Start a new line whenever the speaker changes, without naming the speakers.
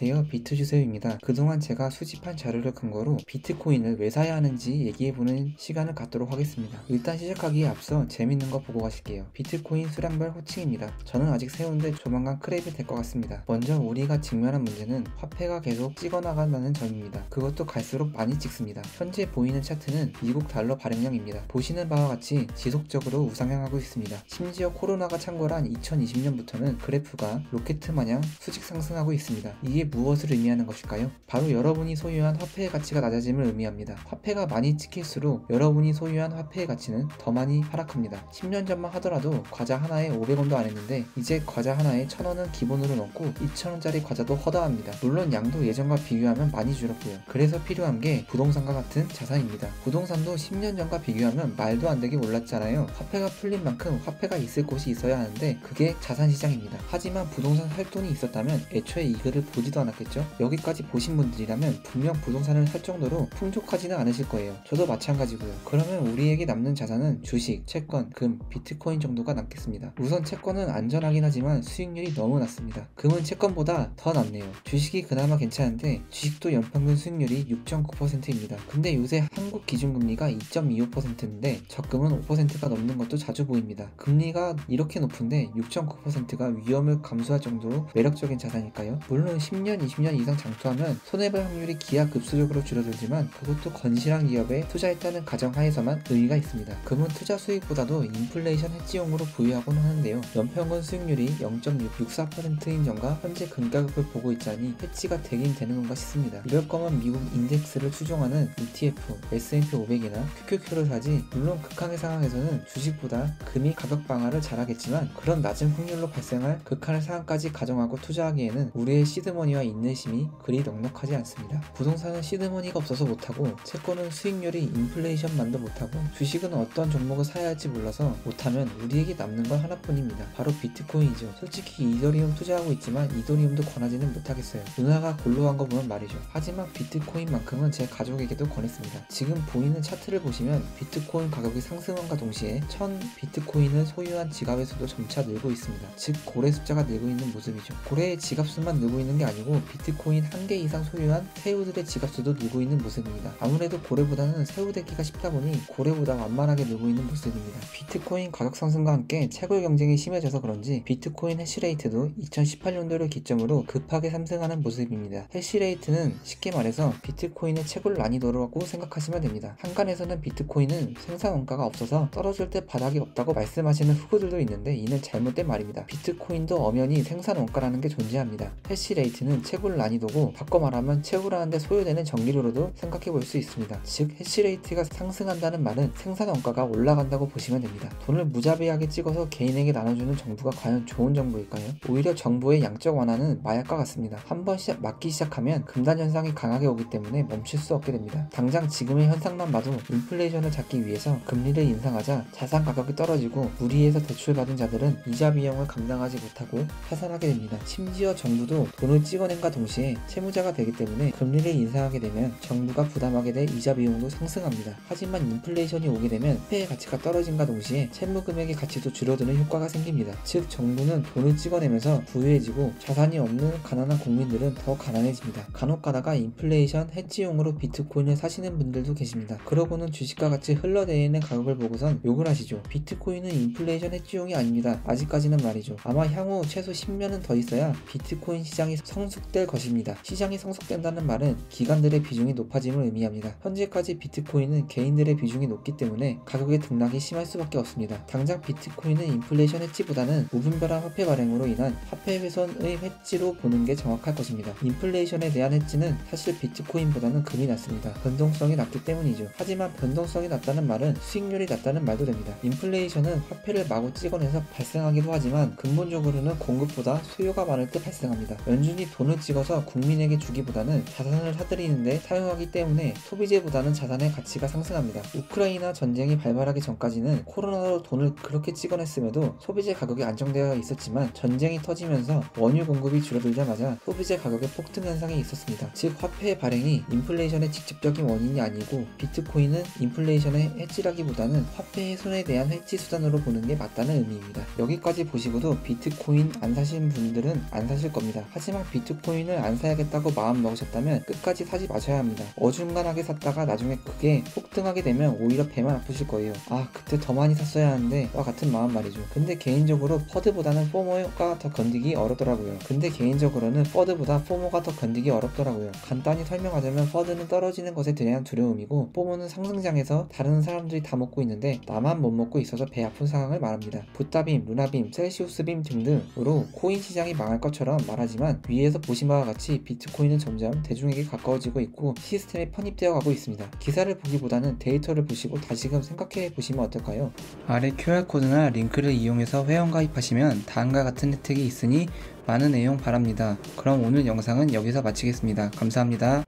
안녕하세요, 비트주세요입니다. 그동안 제가 수집한 자료를 근거로 비트코인을 왜 사야 하는지 얘기해보는 시간을 갖도록 하겠습니다. 일단 시작하기에 앞서 재밌는 거 보고 가실게요. 비트코인 수량별 호칭입니다. 저는 아직 세우는데 조만간 크랩이 될 것 같습니다. 먼저 우리가 직면한 문제는 화폐가 계속 찍어나간다는 점입니다. 그것도 갈수록 많이 찍습니다. 현재 보이는 차트는 미국 달러 발행량입니다. 보시는 바와 같이 지속적으로 우상향하고 있습니다. 심지어 코로나가 창궐한 2020년부터는 그래프가 로켓 마냥 수직 상승하고 있습니다. 이게 무엇을 의미하는 것일까요? 바로 여러분이 소유한 화폐의 가치가 낮아짐을 의미합니다. 화폐가 많이 찍힐수록 여러분이 소유한 화폐의 가치는 더 많이 하락합니다. 10년 전만 하더라도 과자 하나에 500원도 안 했는데 이제 과자 하나에 1000원은 기본으로 넣고 2000원짜리 과자도 허다합니다. 물론 양도 예전과 비교하면 많이 줄었고요. 그래서 필요한 게 부동산과 같은 자산입니다. 부동산도 10년 전과 비교하면 말도 안 되게 올랐잖아요. 화폐가 풀린 만큼 화폐가 있을 곳이 있어야 하는데 그게 자산시장입니다. 하지만 부동산 살 돈이 있었다면 애초에 이 글을 보지도 않았겠죠? 여기까지 보신 분들이라면 분명 부동산을 살 정도로 풍족하지는 않으실 거예요. 저도 마찬가지고요. 그러면 우리에게 남는 자산은 주식, 채권, 금, 비트코인 정도가 남겠습니다. 우선 채권은 안전하긴 하지만 수익률이 너무 낮습니다. 금은 채권보다 더 낮네요. 주식이 그나마 괜찮은데 주식도 연평균 수익률이 6.9%입니다. 근데 요새 한국 기준금리가 2.25%인데 적금은 5%가 넘는 것도 자주 보입니다. 금리가 이렇게 높은데 6.9%가 위험을 감수할 정도로 매력적인 자산일까요? 물론 10년, 20년 이상 장투하면 손해볼 확률이 기하급수적으로 줄어들지만 그것도 건실한 기업에 투자했다는 가정하에서만 의미가 있습니다. 금은 투자 수익보다도 인플레이션 해지용으로 부유하곤 하는데요. 연평균 수익률이 0.664%인 점과 현재 금가격을 보고 있자니 해지가 되긴 되는 건가 싶습니다. 이럴 거면 미국 인덱스를 추종하는 ETF, S&P 500이나 QQQ를 사지. 물론 극한의 상황에서는 주식보다 금이 가격 방어를 잘하겠지만 그런 낮은 확률로 발생할 극한의 상황까지 가정하고 투자하기에는 우리의 시드머니와 인내심이 그리 넉넉하지 않습니다. 부동산은 시드머니가 없어서 못하고 채권은 수익률이 인플레이션만도 못하고 주식은 어떤 종목을 사야 할지 몰라서 못하면 우리에게 남는 건 하나뿐입니다. 바로 비트코인이죠. 솔직히 이더리움 투자하고 있지만 이더리움도 권하지는 못하겠어요. 누나가 골로 간 거 보면 말이죠. 하지만 비트코인만큼은 제 가족에게도 권했습니다. 지금 보이는 차트를 보시면 비트코인 가격이 상승함과 동시에 1000 비트코인을 소유한 지갑의 수도 점차 늘고 있습니다. 즉 고래 숫자가 늘고 있는 모습이죠. 고래의 지갑수만 늘고 있는 게 아니고 비트코인 1개 이상 소유한 새우들의 지갑수도 늘고 있는 모습입니다. 아무래도 고래보다는 새우 되기가 쉽다 보니 고래보다 완만하게 늘고 있는 모습입니다. 비트코인 가격 상승과 함께 채굴 경쟁이 심해져서 그런지 비트코인 해시레이트도 2018년도를 기점으로 급하게 상승하는 모습입니다. 해시레이트는 쉽게 말해서 비트코인의 채굴 난이도라고 생각하시면 됩니다. 한간에서는 비트코인은 생산 원가가 없어서 떨어질 때 바닥이 없다고 말씀하시는 후보들도 있는데 이는 잘못된 말입니다. 비트코인도 엄연히 생산 원가라는 게 존재합니다. 해시레이트는 채굴 난이도고 바꿔 말하면 채굴하는데 소요되는 전기료로도 생각해 볼 수 있습니다. 즉 해시레이트가 상승한다는 말은 생산 원가가 올라간다고 보시면 됩니다. 돈을 무자비하게 찍어서 개인에게 나눠주는 정부가 과연 좋은 정부일까요? 오히려 정부의 양적 완화는 마약과 같습니다. 한번 맞기 시작하면 금단 현상이 강하게 오기 때문에 멈출 수 없게 됩니다. 당장 지금의 현상만 봐도 인플레이션을 잡기 위해서 금리를 인상하자 자산 가격이 떨어지고 무리해서 대출받은 자들은 이자 비용을 감당하지 못하고 파산하게 됩니다. 심지어 정부도 돈을 찍어낸과 동시에 채무자가 되기 때문에 금리를 인상하게 되면 정부가 부담하게 될 이자 비용도 상승합니다. 하지만 인플레이션이 오게 되면 화폐의 가치가 떨어짐과 동시에 채무 금액의 가치도 줄어드는 효과가 생깁니다. 즉 정부는 돈을 찍어내면서 부유해지고 자산이 없는 가난한 국민들은 더 가난해집니다. 간혹 가다가 인플레이션 해지용으로 비트코인을 사시는 분들도 계십니다. 그러고는 주식과 같이 흘러내리는 가격을 보고선 욕을 하시죠. 비트코인은 인플레이션 해지용이 아닙니다. 아직까지는 말이죠. 아마 향후 최소 10년은 더 있어야 비트코인 시장이 성숙될 것입니다. 시장이 성숙된다는 말은 기관들의 비중이 높아짐을 의미합니다. 현재까지 비트코인은 개인들의 비중이 높기 때문에 가격의 등락이 심할 수밖에 없습니다. 당장 비트코인은 인플레이션 해지보다는 무분별한 화폐 발행으로 인한 화폐 훼손의 해지로 보는 게 정확할 것입니다. 인플레이션에 대한 해지는 사실 비트코인보다는 금이 낮습니다. 변동성이 낮기 때문이죠. 하지만 변동성이 낮다는 말은 수익률이 낮다는 말도 됩니다. 인플레이션은 화폐를 마구 찍어내서 발생하기도 하지만 근본적으로는 공급보다 수요가 많을 때 발생합니다. 연준이 돈을 찍어서 국민에게 주기보다는 자산을 사들이는데 사용하기 때문에 소비재보다는 자산의 가치가 상승합니다. 우크라이나 전쟁이 발발하기 전까지는 코로나로 돈을 그렇게 찍어냈음에도 소비재 가격이 안정되어 있었지만 전쟁이 터지면서 원유 공급이 줄어들자마자 소비재 가격의 폭등 현상이 있었습니다. 즉 화폐의 발행이 인플레이션의 직접적인 원인이 아니고 비트코인은 인플레이션의 해지라기보다는 화폐 훼손에 대한 해지 수단으로 보는 게 맞다는 의미입니다. 여기까지 보시고도 비트코인 안 사시는 분들은 안 사실 겁니다. 하지만 비트 비트코인을 안 사야겠다고 마음 먹으셨다면 끝까지 사지 마셔야 합니다. 어중간하게 샀다가 나중에 그게 폭등하게 되면 오히려 배만 아프실 거예요. 아, 그때 더 많이 샀어야 하는데 와 같은 마음 말이죠. 근데 개인적으로 퍼드보다는 포모가 더 건드기 어렵더라고요. 퍼드보다 포모가 더 건드기 어렵더라고요. 간단히 설명하자면 퍼드는 떨어지는 것에 대한 두려움이고 포모는 상승장에서 다른 사람들이 다 먹고 있는데 나만 못 먹고 있어서 배 아픈 상황을 말합니다. 붓다빔, 루나빔, 셀시우스빔 등등으로 코인 시장이 망할 것처럼 말하지만 위에서 보신 바와 같이 비트코인은 점점 대중에게 가까워지고 있고 시스템에 편입되어 가고 있습니다. 기사를 보기보다는 데이터를 보시고 다시금 생각해 보시면 어떨까요? 아래 QR코드나 링크를 이용해서 회원가입하시면 다음과 같은 혜택이 있으니 많은 애용 바랍니다. 그럼 오늘 영상은 여기서 마치겠습니다. 감사합니다.